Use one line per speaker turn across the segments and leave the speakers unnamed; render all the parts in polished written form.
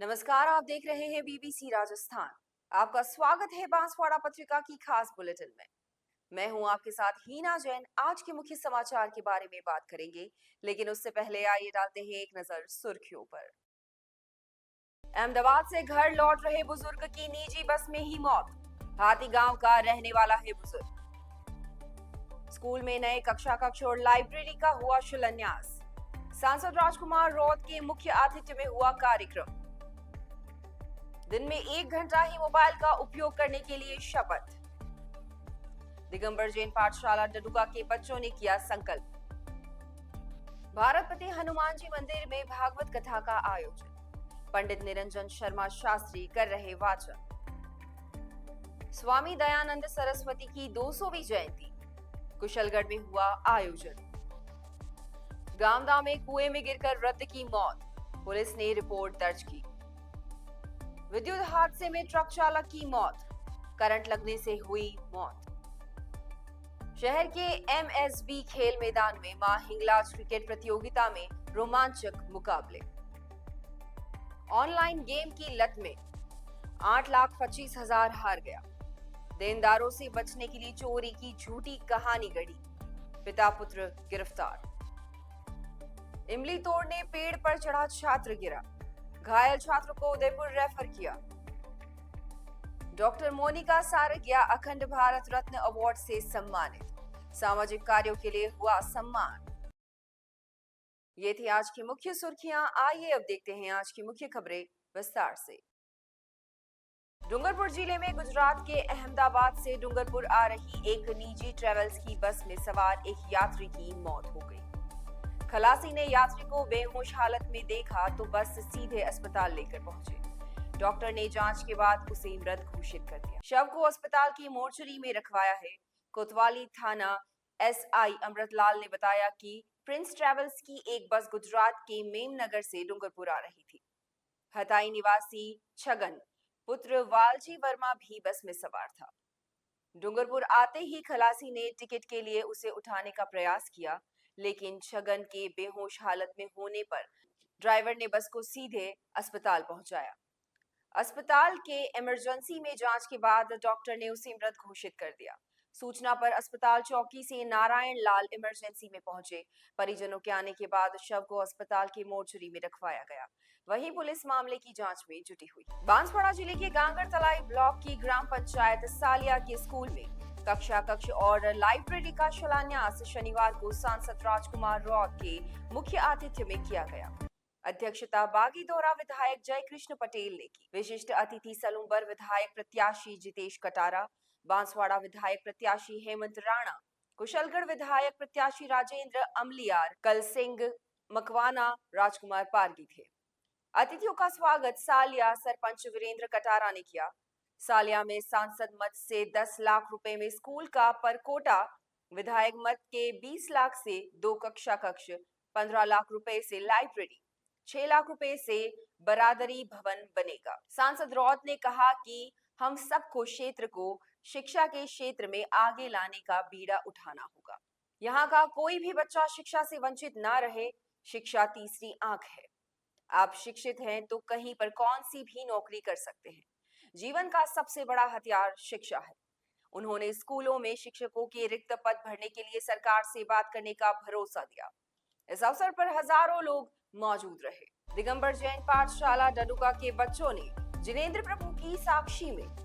नमस्कार, आप देख रहे हैं बीबीसी राजस्थान। आपका स्वागत है बांसवाड़ा पत्रिका की खास बुलेटिन में। मैं हूं आपके साथ हीना जैन। आज के मुख्य समाचार के बारे में बात करेंगे, लेकिन उससे पहले आइए डालते हैं एक नजर सुर्खियों पर। अहमदाबाद से घर लौट रहे बुजुर्ग की निजी बस में ही मौत। हाथी गांव का रहने वाला है बुजुर्ग। स्कूल में नए कक्ष और लाइब्रेरी का हुआ शिलान्यास। सांसद राजकुमार रौत के मुख्य आतिथ्य में हुआ कार्यक्रम। दिन में 1 घंटा ही मोबाइल का उपयोग करने के लिए शपथ। दिगंबर जैन पाठशाला डडुका के बच्चों ने किया संकल्प। भारतपति हनुमान जी मंदिर में भागवत कथा का आयोजन। पंडित निरंजन शर्मा शास्त्री कर रहे वाचन। स्वामी दयानंद सरस्वती की 200वीं जयंती कुशलगढ़ में हुआ आयोजन। गांवदा में कुएं में गिरकर वृद्ध की मौत, पुलिस ने रिपोर्ट दर्ज की। विद्युत हादसे में ट्रक चालक की मौत, करंट लगने से हुई मौत। शहर के एमएसबी खेल मैदान में मां हिंगलाज क्रिकेट प्रतियोगिता में रोमांचक मुकाबले। ऑनलाइन गेम की लत में 8,25,000 हार गया। देनदारों से बचने के लिए चोरी की झूठी कहानी गढ़ी, पिता पुत्र गिरफ्तार। इमली तोड़ने पेड़ पर चढ़ा छात्र गिरा, घायल छात्र को उदयपुर रेफर किया। डॉक्टर मोनिका सारगिया अखंड भारत रत्न अवार्ड से सम्मानित, सामाजिक कार्यों के लिए हुआ सम्मान। ये थी आज की मुख्य सुर्खियां। आइए अब देखते हैं आज की मुख्य खबरें विस्तार से। डूंगरपुर जिले में गुजरात के अहमदाबाद से डूंगरपुर आ रही एक निजी ट्रेवल्स की बस में सवार एक यात्री की मौत हो गई। खलासी ने यात्री को बेहोश हालत में देखा तो बस सीधे अस्पताल लेकर पहुंचे। डॉक्टर ने जांच के बाद उसे मृत घोषित कर दिया। शव को अस्पताल की मोर्चरी में रखवाया है। कोतवाली थाना एसआई अमृतलाल ने बताया कि प्रिंस ट्रेवल्स की एक बस गुजरात के मेमनगर से डूंगरपुर आ रही थी। हताई निवासी छगन पुत्र वालजी वर्मा भी बस में सवार था। डूंगरपुर आते ही खलासी ने टिकट के लिए उसे उठाने का प्रयास किया, लेकिन छगन के बेहोश हालत में होने पर ड्राइवर ने बस को सीधे अस्पताल पहुंचाया। अस्पताल के इमरजेंसी में जांच के बाद डॉक्टर ने उसे मृत घोषित कर दिया। सूचना पर अस्पताल चौकी से नारायण लाल इमरजेंसी में पहुंचे। परिजनों के आने के बाद शव को अस्पताल की मोर्चरी में रखवाया गया। वहीं पुलिस मामले की जांच में जुटी हुई। बांसवाड़ा जिले के गांगर तलाई ब्लॉक की ग्राम पंचायत सालिया के स्कूल में कक्ष और लाइब्रेरी का शिलान्यास शनिवार को सांसद राजकुमार रौत के मुख्य आतिथ्य में किया गया। अध्यक्षता बागीदोरा विधायक जयकृष्ण पटेल ने की। विशिष्ट अतिथि सलूम्बर विधायक प्रत्याशी जितेश कटारा, बांसवाड़ा विधायक प्रत्याशी हेमंत राणा, कुशलगढ़ विधायक प्रत्याशी राजेंद्र अमलियार, कल सिंह मकवाना, राजकुमार पारगी थे। अतिथियों का स्वागत सालिया सरपंच वीरेंद्र कटारा ने किया। सालिया में सांसद मत से 10 लाख रुपए में स्कूल का पर कोटा, विधायक मत के 20 लाख से 2 कक्ष, 15 लाख रुपए से लाइब्रेरी, 6 लाख रुपए से बरादरी भवन बनेगा। सांसद रौत ने कहा कि हम सबको क्षेत्र को शिक्षा के क्षेत्र में आगे लाने का बीड़ा उठाना होगा। यहाँ का कोई भी बच्चा शिक्षा से वंचित ना रहे। शिक्षा तीसरी आंख है। आप शिक्षित हैं तो कहीं पर कौन सी भी नौकरी कर सकते हैं। जीवन का सबसे बड़ा हथियार शिक्षा है। उन्होंने स्कूलों में शिक्षकों के रिक्त पद भरने के लिए सरकार से बात करने का भरोसा दिया। इस अवसर पर हजारों लोग मौजूद रहे। दिगंबर जैन पाठशाला डडुका के बच्चों ने जिनेंद्र प्रभु की साक्षी में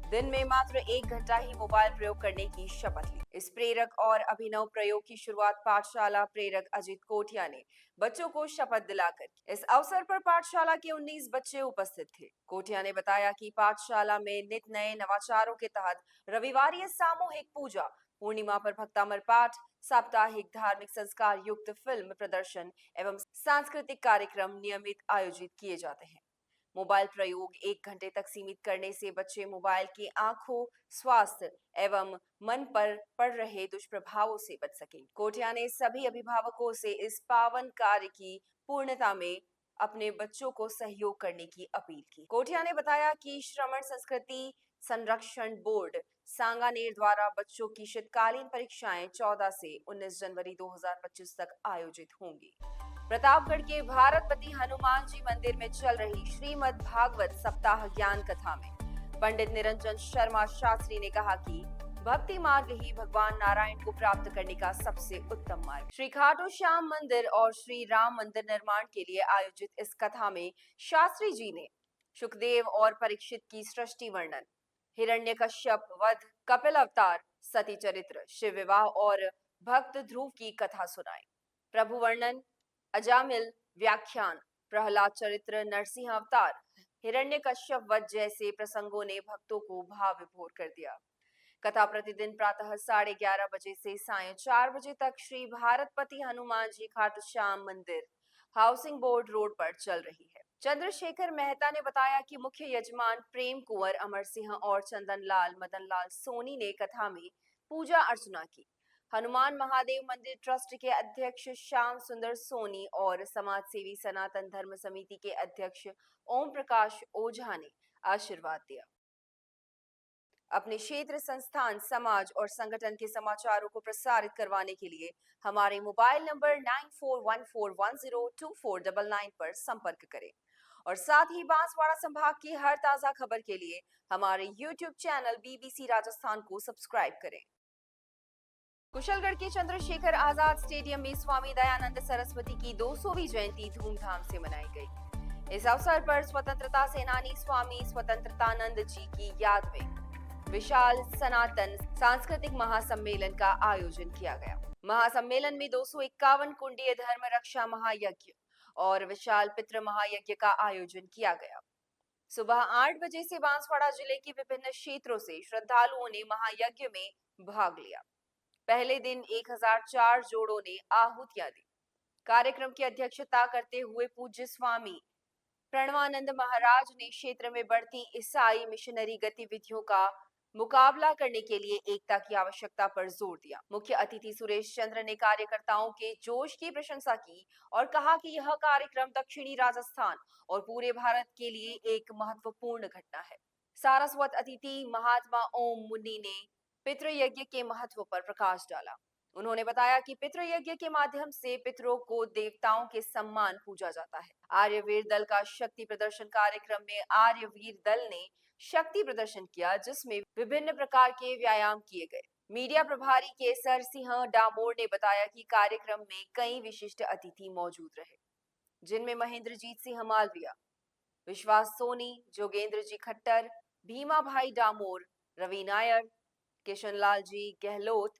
दिन में मात्र 1 घंटा ही मोबाइल प्रयोग करने की शपथ ली। इस प्रेरक और अभिनव प्रयोग की शुरुआत पाठशाला प्रेरक अजित कोटिया ने बच्चों को शपथ दिलाकर की। इस अवसर पर पाठशाला के 19 बच्चे उपस्थित थे। कोटिया ने बताया कि पाठशाला में नित नए नवाचारों के तहत रविवारीय सामूहिक पूजा, पूर्णिमा पर भक्तामर पाठ, साप्ताहिक धार्मिक संस्कार युक्त फिल्म प्रदर्शन एवं सांस्कृतिक कार्यक्रम नियमित आयोजित किए जाते हैं। मोबाइल प्रयोग 1 घंटे तक सीमित करने से बच्चे मोबाइल के आंखों, स्वास्थ्य एवं मन पर पड़ रहे दुष्प्रभावों से बच सकें। कोटिया ने सभी अभिभावकों से इस पावन कार्य की पूर्णता में अपने बच्चों को सहयोग करने की अपील की। कोटिया ने बताया कि श्रमण संस्कृति संरक्षण बोर्ड सांगानेर द्वारा बच्चों की शीतकालीन परीक्षाएं 14 से 19 जनवरी 2025 तक आयोजित होंगी। प्रतापगढ़ के भारतपति हनुमान जी मंदिर में चल रही श्रीमद् भागवत सप्ताह ज्ञान कथा में पंडित निरंजन शर्मा शास्त्री ने कहा कि भक्ति मार्ग ही भगवान नारायण को प्राप्त करने का सबसे उत्तम मार्ग। श्री खाटू श्याम मंदिर और श्री राम मंदिर निर्माण के लिए आयोजित इस कथा में शास्त्री जी ने शुकदेव और परीक्षित की सृष्टि वर्णन, हिरण्यकश्यप वध, कपिल अवतार, सती चरित्र, शिव विवाह और भक्त ध्रुव की कथा सुनाई। प्रभु वर्णन, अजामिल व्याख्यान, प्रहलाद चरित्र, नरसिंह अवतार, हिरण्यकश्यप वध जैसे प्रसंगों ने भक्तों को भाव विभोर कर दिया। कथा प्रतिदिन प्रातः 11:30 बजे से सायं 4 बजे तक श्री भारतपति हनुमान जी खाटू श्याम मंदिर, हाउसिंग बोर्ड रोड पर चल रही है। चंद्रशेखर मेहता ने बताया कि मुख्य यजमान प्रेम कुंवर अमर सिंह और चंदन लाल मदन लाल सोनी ने कथा में पूजा अर्चना की। हनुमान महादेव मंदिर ट्रस्ट के अध्यक्ष श्याम सुंदर सोनी और समाज सेवी सनातन धर्म समिति के अध्यक्ष ओम प्रकाश ओझा ने आशीर्वाद दिया। अपने क्षेत्र, संस्थान, समाज और संगठन के समाचारों को प्रसारित करवाने के लिए हमारे मोबाइल नंबर 9414102499 पर संपर्क करें और साथ ही बांसवाड़ा संभाग की हर ताजा खबर के लिए हमारे YouTube चैनल BBC राजस्थान को सब्सक्राइब करें। कुशलगढ़ के चंद्रशेखर आजाद स्टेडियम में स्वामी दयानंद सरस्वती की 200वीं जयंती धूमधाम से मनाई गई। इस अवसर पर स्वतंत्रता सेनानी स्वामी स्वतंत्रतानंद जी की याद में विशाल सनातन सांस्कृतिक महासम्मेलन का आयोजन किया गया। महासम्मेलन में 251 कुंडीय धर्म रक्षा महायज्ञ और विशाल पितृ महायज्ञ का आयोजन किया गया। सुबह 8 बजे से बांसवाड़ा जिले के विभिन्न क्षेत्रों से श्रद्धालुओं ने महायज्ञ में भाग लिया। पहले दिन 1004 जोड़ों ने आहुतियां दी। कार्यक्रम की अध्यक्षता करते हुए पूज्य स्वामी प्रणवानंद महाराज ने क्षेत्र में बढ़ती ईसाई मिशनरी गतिविधियों का मुकाबला करने के लिए एकता की आवश्यकता पर जोर दिया। मुख्य अतिथि सुरेश चंद्र ने कार्यकर्ताओं के जोश की प्रशंसा की और कहा कि यह कार्यक्रम दक्षिणी राजस्थान और पूरे भारत के लिए एक महत्वपूर्ण घटना है। सारस्वत अतिथि महात्मा ओम मुन्नी ने पितृयज्ञ के महत्व पर प्रकाश डाला। उन्होंने बताया कि पितृयज्ञ के माध्यम से पितरों को देवताओं के सम्मान पूजा जाता है। आर्यवीर दल का शक्ति प्रदर्शन कार्यक्रम में आर्यवीर दल ने शक्ति प्रदर्शन किया, जिसमें विभिन्न प्रकार के व्यायाम किए गए। मीडिया प्रभारी केसर सिंह डामोर ने बताया कि कार्यक्रम में कई विशिष्ट अतिथि मौजूद रहे, जिनमें महेंद्रजीत सिंह मालविया, विश्वास सोनी, जोगेंद्र जी खट्टर, भीमा भाई डामोर, रवि नायर, किशनलाल जी गहलोत,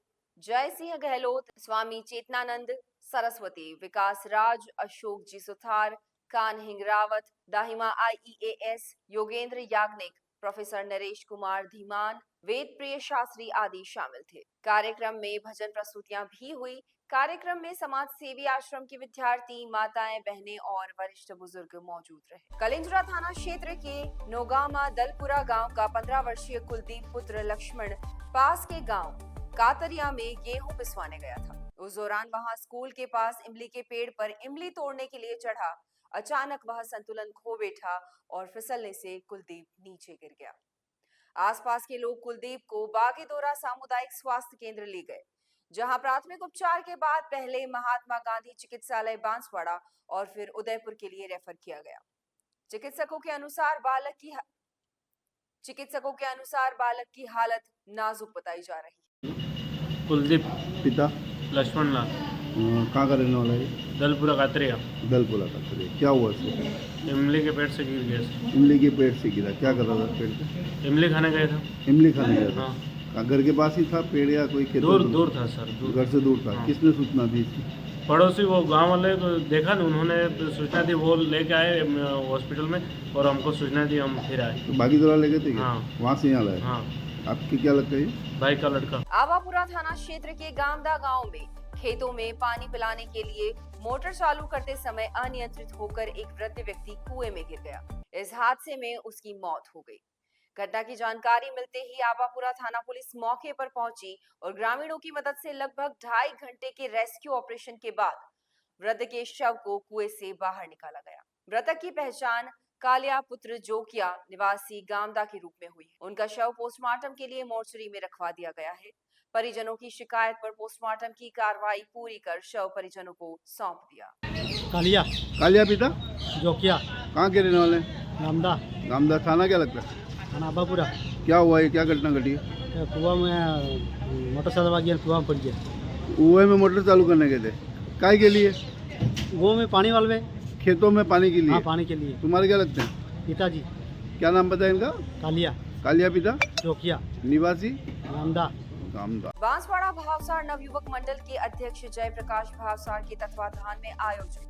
जय सिंह गहलोत, स्वामी चेतनानंद सरस्वती, विकास राज, अशोक जी सुथार, कानहिंग रावत, दाहिमा IEAS, योगेंद्र याग्निक, प्रोफेसर नरेश कुमार धीमान, वेद प्रिय शास्त्री आदि शामिल थे। कार्यक्रम में भजन प्रस्तुतियां भी हुई। कार्यक्रम में समाज सेवी आश्रम के विद्यार्थी, माताएं, बहनें और वरिष्ठ बुजुर्ग मौजूद रहे। कलिंजरा थाना क्षेत्र के नोगामा दलपुरा गांव का 15 वर्षीय कुलदीप पुत्र लक्ष्मण पास के गांव कातरिया में गेहूं पिसवाने गया था। उस दौरान वहां स्कूल के पास इमली के पेड़ पर इमली तोड़ने के लिए चढ़ा। अचानक वह संतुलन खो बैठा और फिसलने से कुलदीप नीचे गिर गया। आसपास के लोग कुलदीप को बागीदोरा सामुदायिक स्वास्थ्य केंद्र ले गए, जहां प्राथमिक उपचार के बाद पहले महात्मा गांधी चिकित्सालय बांसवाड़ा और फिर उदयपुर के लिए रेफर किया गया। चिकित्सकों के अनुसार बालक की हालत नाजुक बताई जा रही है।
कुलदीप
पिता
लक्ष्मण लाल
कहाँ का रहने वाला है?
दलपुरा कातरिया।
दलपुरा का करिए। क्या हुआ इसको?
इमली के पेड़ से गिर गया।
इमली के पेड़ से गिरा। क्या कर रहा था पेड़ पे?
इमली खाने गए था।
इमली खाने गया था।
हाँ।
कहाँ, घर के पास ही था पेड़ या कोई खेत?
दूर था सर, दूर।
घर से दूर था।
हाँ।
किसने सूचना दी इसकी?
पड़ोसी, वो गांव वाले को देखा नहीं, उन्होंने सूचना दी, वो लेके आए हॉस्पिटल में और हमको सूचना दी, हम फिर आए।
तो बागीदोरा ले गए थे क्या?
हाँ।
वहाँ से यहाँ लाए?
हाँ।
आपकी क्या लगता है?
भाई का लड़का।
आवापुरा थाना क्षेत्र के गामदा गांव में खेतों में पानी पिलाने के लिए मोटर चालू करते समय अनियंत्रित होकर एक वृद्ध व्यक्ति कुएं में गिर गया। इस हादसे में उसकी मौत हो गई। घटना की जानकारी मिलते ही आवापुरा थाना पुलिस मौके पर पहुंची और ग्रामीणों की मदद से लगभग 2.5 घंटे के रेस्क्यू ऑपरेशन के बाद वृद्ध के शव को कुएं से बाहर निकाला गया। मृतक की पहचान कालिया पुत्र जोकिया निवासी गामदा के रूप में हुई है। उनका शव पोस्टमार्टम के लिए मोर्चरी में रखवा दिया गया है। परिजनों की शिकायत पर पोस्टमार्टम की कार्रवाई पूरी कर शव परिजनों को सौंप दिया।
कालिया
कालिया पिता
जोकिया
कहाँ के रहने वाले हैं?
नामदा
नामदा थाना क्या लगता है?
थाना अब्बापुरा।
क्या हुआ है, क्या घटना घटी है?
ये कुआं में मोटरसाइकिल आ गया, कुआं में पड़ गया।
कुएं में मोटर चालू करने गए थे, काय के लिए?
वो में पानी वाले में।
खेतों में पानी के लिए?
हाँ, पानी के लिए।
तुम्हारे क्या लगते हैं?
पिताजी
क्या नाम बताया इनका?
कालिया
कालिया पिता
जोकिया
निवासी
नामदा।
नामदा।
बांसवाड़ा भावसार नवयुवक मंडल के अध्यक्ष जयप्रकाश भावसार के तत्वाधान में आयोजित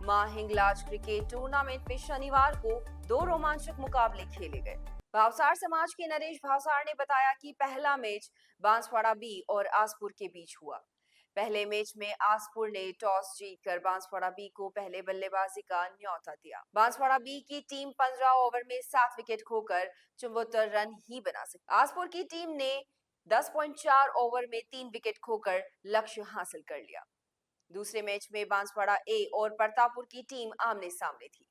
मां हिंगलाज क्रिकेट टूर्नामेंट में शनिवार को 2 रोमांचक मुकाबले खेले गए। भावसार समाज के नरेश भावसार ने बताया कि पहला मैच बांसवाड़ा बी और आसपुर के बीच हुआ। पहले मैच में आसपुर ने टॉस जीतकर बांसवाड़ा बी को पहले बल्लेबाजी का न्योता दिया। बांसवाड़ा बी की टीम 15 ओवर में 7 विकेट खोकर 74 रन ही बना सकी। आसपुर की टीम ने 10.4 ओवर में 3 विकेट खोकर लक्ष्य हासिल कर लिया। दूसरे मैच में बांसवाड़ा ए और प्रतापपुर की टीम आमने सामने थी।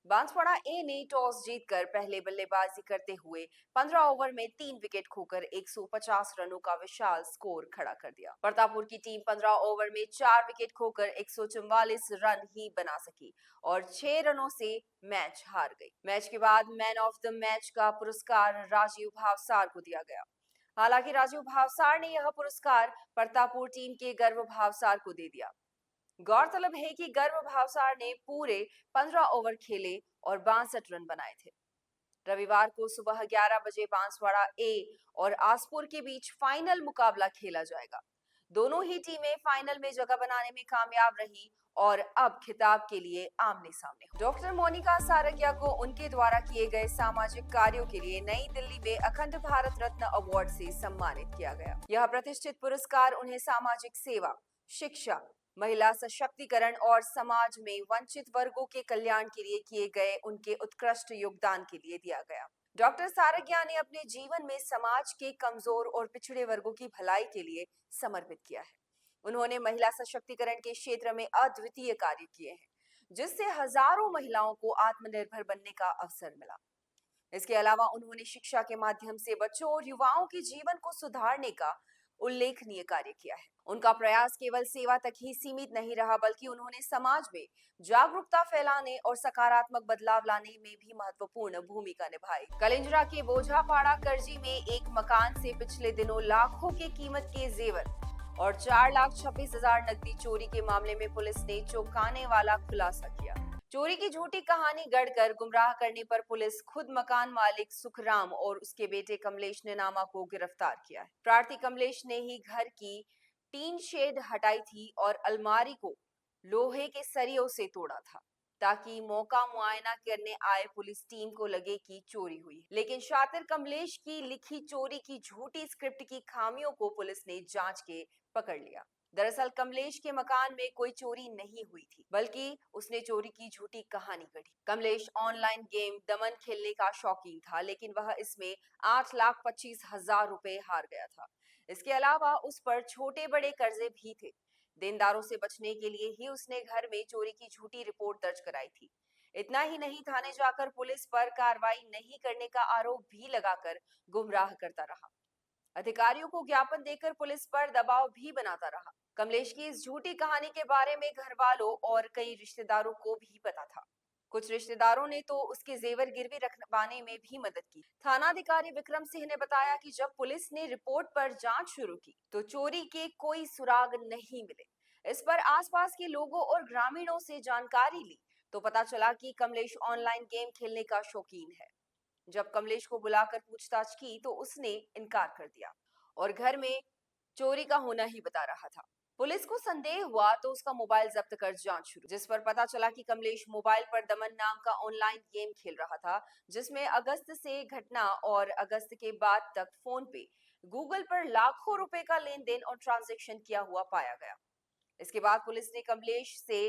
बांसवाड़ा ए ने टॉस जीतकर पहले बल्लेबाजी करते हुए 15 ओवर में 3 विकेट खोकर 150 रनों का विशाल स्कोर खड़ा कर दिया। प्रतापपुर की टीम 15 ओवर में 4 विकेट खोकर 144 रन ही बना सकी और 6 रनों से मैच हार गई। मैच के बाद मैन ऑफ द मैच का पुरस्कार राजीव भावसार को दिया गया। हालांकि राजीव भावसार ने यह पुरस्कार प्रतापपुर टीम के गर्व भावसार को दे दिया। गौरतलब है कि गर्व भावसार ने पूरे 15 ओवर खेले और 62 रन बनाए थे। रविवार को सुबह 11 बजे बांसवाड़ा ए और आसपुर के बीच फाइनल मुकाबला खेला जाएगा। दोनों ही टीमें फाइनल में जगह बनाने में कामयाब रही और अब खिताब के लिए आमने सामने। डॉक्टर मोनिका सारगिया को उनके द्वारा किए गए सामाजिक कार्यों के लिए नई दिल्ली में अखंड भारत रत्न अवार्ड से सम्मानित किया गया। यह प्रतिष्ठित पुरस्कार उन्हें सामाजिक सेवा, शिक्षा, महिला सशक्तिकरण और समाज में वंचित वर्गों के कल्याण के लिए किए गए उनके उत्कृष्ट योगदान के लिए दिया गया। डॉक्टर सारगिया ने अपने जीवन में समाज के कमजोर और पिछड़े वर्गों की भलाई के लिए समर्पित किया है। उन्होंने महिला सशक्तिकरण के क्षेत्र में अद्वितीय कार्य किए हैं, जिससे हजारों महिलाओं को आत्मनिर्भर बनने का अवसर मिला। इसके अलावा उन्होंने शिक्षा के माध्यम से बच्चों और युवाओं के जीवन को सुधारने का उल्लेखनीय कार्य किया है। उनका प्रयास केवल सेवा तक ही सीमित नहीं रहा, बल्कि उन्होंने समाज में जागरूकता फैलाने और सकारात्मक बदलाव लाने में भी महत्वपूर्ण भूमिका निभाई। कलिंजरा के बोझापाड़ा करजी में एक मकान से पिछले दिनों लाखों की कीमत के जेवर और 4,26,000 नकदी चोरी के मामले में पुलिस ने चौंकाने वाला खुलासा किया। चोरी की झूठी कहानी गढ़कर गुमराह करने पर पुलिस खुद मकान मालिक सुखराम और उसके बेटे कमलेश नेनामा को गिरफ्तार किया है। प्रार्थी कमलेश ने ही घर की टीन शेड हटाई थी और अलमारी को लोहे के सरियों से तोड़ा था, ताकि मौका मुआयना करने आए पुलिस टीम को लगे कि चोरी हुई। लेकिन शातिर कमलेश की लिखी चोरी की झूठी स्क्रिप्ट की खामियों को पुलिस ने जांच के पकड़ लिया। दरअसल कमलेश के मकान में कोई चोरी नहीं हुई थी, बल्कि उसने चोरी की झूठी कहानी गढ़ी। कमलेश ऑनलाइन गेम दमन खेलने का शौकीन था, लेकिन वह इसमें 8,25,000 रुपए हार गया था। इसके अलावा उस पर छोटे बड़े कर्जे भी थे। देनदारों से बचने के लिए ही उसने घर में चोरी की झूठी रिपोर्ट दर्ज कराई थी। इतना ही नहीं, थाने जाकर पुलिस पर कार्रवाई नहीं करने का आरोप भी लगाकर गुमराह करता रहा। अधिकारियों को ज्ञापन देकर पुलिस पर दबाव भी बनाता रहा। कमलेश की इस झूठी कहानी के बारे में घर वालों और कई रिश्तेदारों को भी पता था। कुछ रिश्तेदारों ने तो उसके जेवर गिरवी रखवाने में भी मदद की। थानाधिकारी विक्रम सिंह ने बताया कि जब पुलिस ने रिपोर्ट पर जांच शुरू की तो चोरी के कोई सुराग नहीं मिले। इस पर आसपास के लोगों और ग्रामीणों से जानकारी ली तो पता चला कि कमलेश ऑनलाइन गेम खेलने का शौकीन है। जब कमलेश को बुलाकर पूछताछ की तो उसने इनकार कर दिया और घर में चोरी का होना ही बता रहा था। पुलिस को संदेह हुआ तो उसका मोबाइल जब्त कर जांच शुरू, जिस पर पता चला कि कमलेश मोबाइल पर दमन नाम का ऑनलाइन गेम खेल रहा था, जिसमें अगस्त से घटना और अगस्त के बाद तक फोन पे, गूगल पर लाखों रुपए का लेन देन और ट्रांजैक्शन किया हुआ पाया गया। इसके बाद पुलिस ने कमलेश से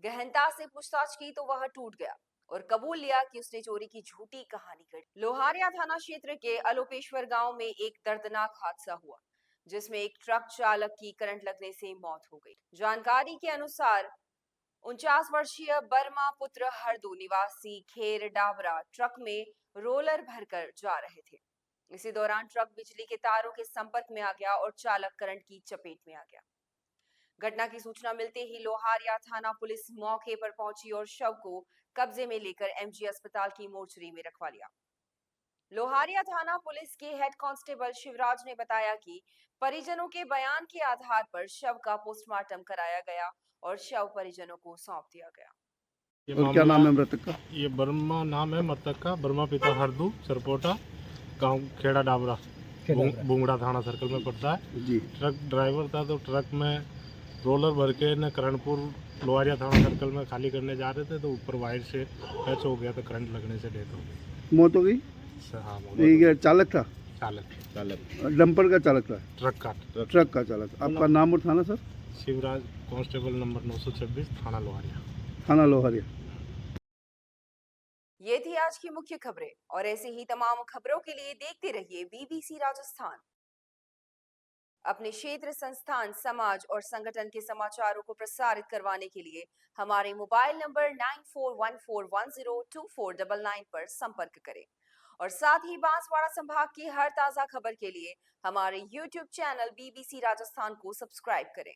गहनता से पूछताछ की तो वह टूट गया और कबूल लिया कि उसने चोरी की झूठी कहानी गढ़ी। लोहारिया थाना क्षेत्र के अलोपेश्वर गांव में एक दर्दनाक हादसा हुआ, जिसमें एक ट्रक चालक की करंट लगने से मौत हो गई। जानकारी के अनुसार 49 वर्षीय बर्मा पुत्र हरदू निवासी खेर डाबरा ट्रक में रोलर भरकर जा रहे थे। इसी दौरान ट्रक बिजली के तारों के संपर्क में आ गया और चालक करंट की चपेट में आ गया। घटना की सूचना मिलते ही लोहारिया थाना पुलिस मौके पर पहुंची और शव को कब्जे में लेकर एमजी अस्पताल की मोर्चरी में रखवा लिया। लोहारिया थाना पुलिस के हेड कांस्टेबल शिवराज ने बताया कि परिजनों के बयान के आधार पर शव का पोस्टमार्टम कराया गया और शव परिजनों को सौंप दिया गया।
ये
और क्या
मामला-
नाम है मृतक का?
ये बर्मा नाम है मृतक का, बर्मा पिता हरदू सरपोटा, गांव खेड़ा डाबरा, बुंगड़ा थाना सर्कल में पड़ता है।
जी।
ट्रक ड्राइवर था, तो ट्रक में रोलर भर के न करणपुर लोहारिया थाना सर्कल में खाली करने जा रहे थे, तो ऊपर वायर से टच हो गया, तो करंट लगने से डेथ हो गई।
मौत हो गई।
हाँ,
ये क्या चालक था?
चालक
डंपर का चालक था?
ट्रक का।
ट्रक का चालक। आपका नाम और थाना सर?
शिवराज, कांस्टेबल नंबर 926, थाना लोहारिया।
थाना लोहारिया।
ये थी आज की मुख्य खबरें और ऐसे ही तमाम खबरों के लिए देखते रहिए बीबीसी राजस्थान। अपने क्षेत्र, संस्थान, समाज और संगठन के समाचारों को प्रसारित करवाने के लिए हमारे मोबाइल नंबर 9414102499 पर संपर्क करें और साथ ही बांसवाड़ा संभाग की हर ताजा खबर के लिए हमारे YouTube चैनल बीबीसी राजस्थान को सब्सक्राइब करें।